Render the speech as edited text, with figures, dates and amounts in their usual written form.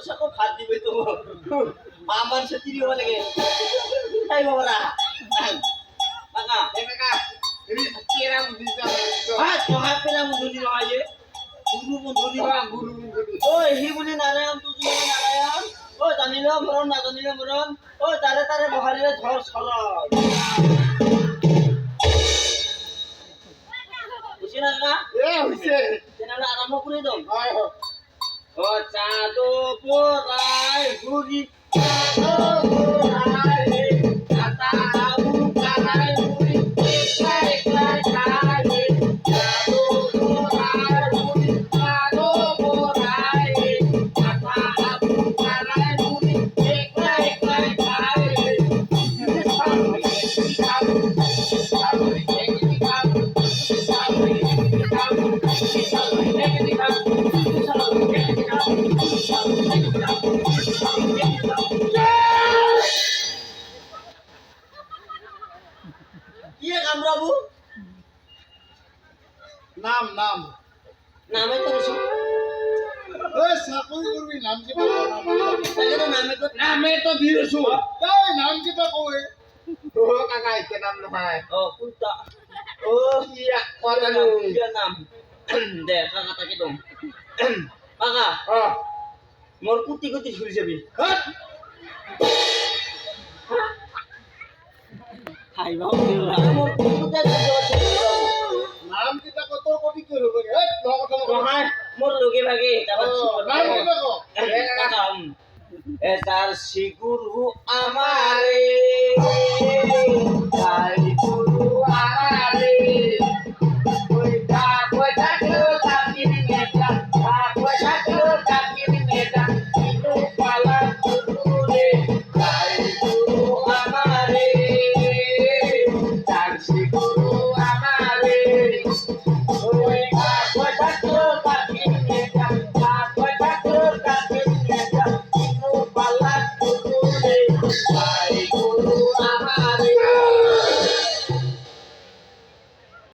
সাথে ভাত দিবে তো আমার সাথে দিও লাগে তাই বাবারা কাকা কাকা কেরাম দিতা হ্যাঁ তোহা পেলা মুধুলি রহায়ে গুরু মুধুলি গুরু ও হি বলি নারায়ণ তুই বলি নারায়ণ ও জানিলো মরণ না জানিলো মরণ ও তারে তারে বহারিলে ধর সরল বুঝি না কাকা এ হইছে তেনালে আরম্ভ করে দাও হয় হয় ও চাঁদো পোরাই ঘুরি ইয়ে কামরাবু নাম নাম নামে তো কিছু ওই সাকুই করবি নাম কি বলবো তাকে তো নামে তো নামে তো দিয়েছো তাই নাম কি তা কই তো কাকা এতে নাম নহয় ও কুন্তা ও ইয়া কথানো ইয়া নাম দে কাকা তাকে দম কাকা মোর কুতি কুতি ছুরি যাবি হাট খাই বাবু মোর কুতি নাম কি তা কত কোটি কি হবে হাট কথা নহয় মোর লগে ভাগে নাম কি তা কো কাকা এসার শিগুরু আমারে তাই গুরু আমারে ওই দা কইতা কেউ তাকির নেতা দা কইতা কেউ তাকির নেতা ইনো পালা গুরুরে তাই গুরু আমারে তার শিগুরু আমারে ওই দা কইতা কেউ তাকির নেতা দা কইতা কেউ তাকির নেতা ইনো পালা গুরুরে